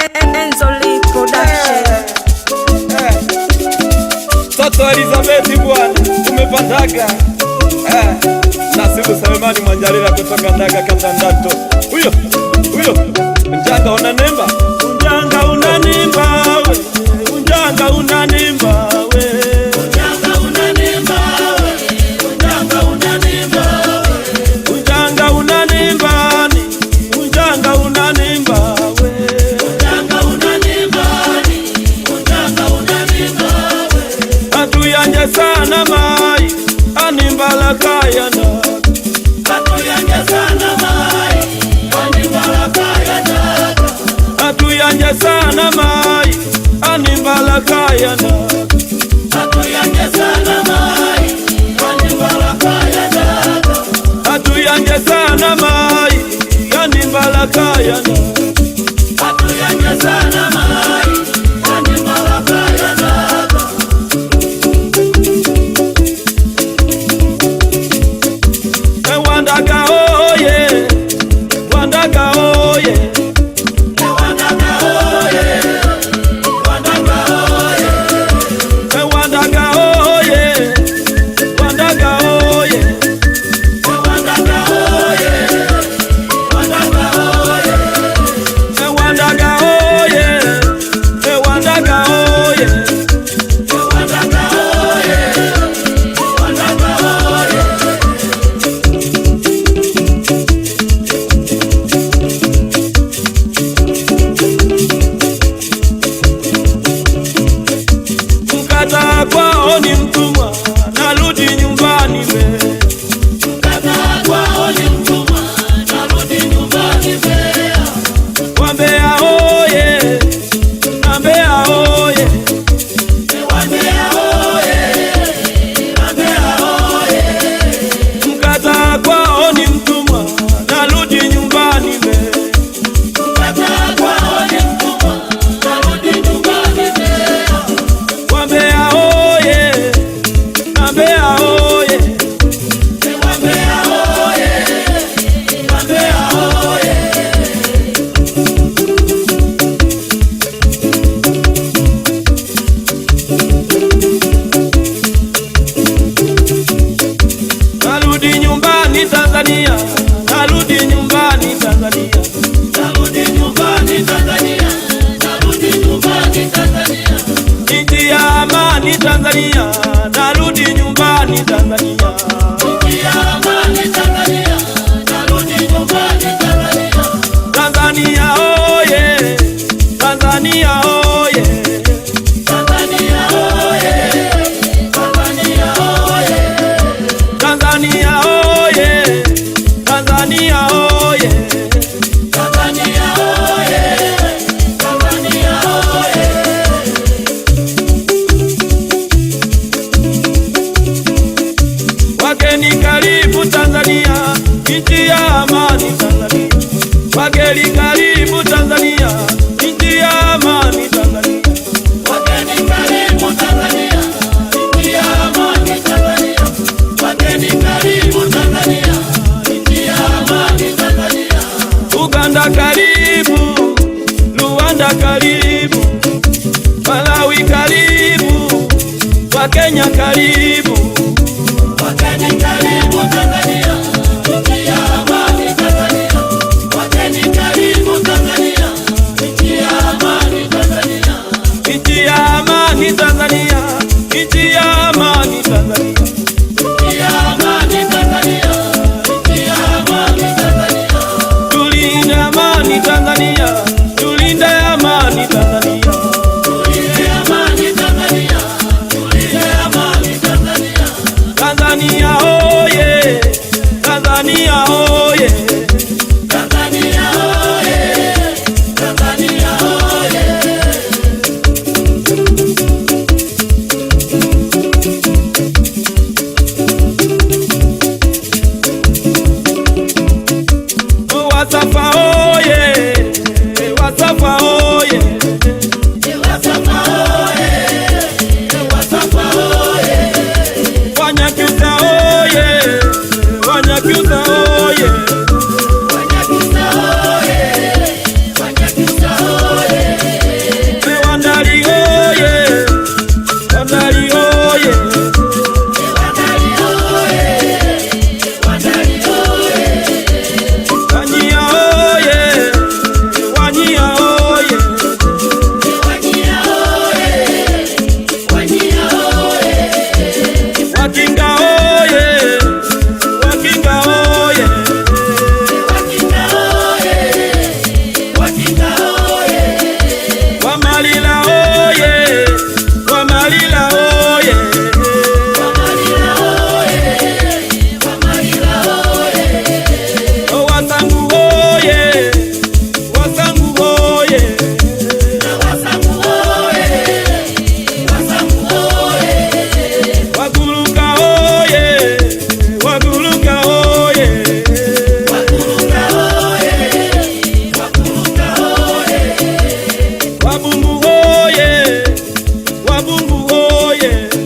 Enzoli Production. Toto Elizabeth bwana, umepandaga. Nasibu Selemani Mwanjalila kutoka Ndaga Katandato. Huyo Unjanga unanemba, Unjanga unanemba we, Unjanga unanemba we, Unjanga unanemba we, Unjanga unanemba we, Unjanga unanemba ni, Unjanga unanemba we, Unjanga unanemba ni, Unjanga unanemba we. Atuyanje sana mai, animbala kaya na. Atuyanje sana mai, animbala kaya na. Atuyanje sana mai, animbala kaya na. Atuyanje sana mai, animbala kaya na. Atuyanje sana mai, animbala kaya na. Atuyanje sana mai, animbala kaya na. Wandaga oye, Wandaga oye, Wandaga oye, Wandaga oye, Wandaga oye, Wandaga oye, Wandaga oye, Wandaga oye, Wandaga oye, Wandaga oye, Wandaga oye, Wandaga oye. Mkata kwao ni mtumwa, narudi nyumbani we. Mkata kwao ni mtumwa, narudi nyumbani we. Wambea oye, Wambea oye, Wambea oye, Wambea oye. Mkata kwao ni mtumwa, narudi nyumbani we. Mkata kwao ni mtumwa, narudi nyumbani we. Wambea oye, Wambea oye, Wambea oye, Wambea oye. Narudi nyumbani Tanzania, narudi nyumbani Tanzania, narudi nyumbani Tanzania, narudi nyumbani Tanzania. Nchi ya amani Tanzania, narudi nyumbani Tanzania. Nchi ya amani Tanzania, narudi nyumbani Tanzania. Tanzania oye, Tanzania oye, Tanzania oye, Tanzania oye, Tanzania oye, Tanzania oye, Tanzania oye, Tanzania oye. Wageni karibu Tanzania, nchi ya amani Tanzania. Wageni karibu Tanzania, nchi ya amani Tanzania. Wageni karibu Tanzania, nchi ya amani Tanzania. Wageni karibu Tanzania, nchi ya amani Tanzania. Uganda karibu, Rwanda karibu, Malawi karibu, Wakenya karibu. Wageni karibu Tanzania, nchi ya amani Tanzania. Wageni karibu Tanzania, nchi ya amani Tanzania. Nchi ya amani Tanzania, nchi ya amani Tanzania. Nchi ya amani Tanzania, nchi ya amani Tanzania. Tulinde amani Tanzania, tulinde amani Tanzania. Tulinde amani Tanzania, tulinde amani Tanzania. Tanzania oye, Tanzania oye, Tanzania oye, Tanzania oye. Wasafa oye, Wasafa oye, Wasafa oye, Wasafa oye. Wanyakyusa oye, Wanyakyusa oye, Wanyakyusa oye, Wanyakyusa oye. Mungu oye.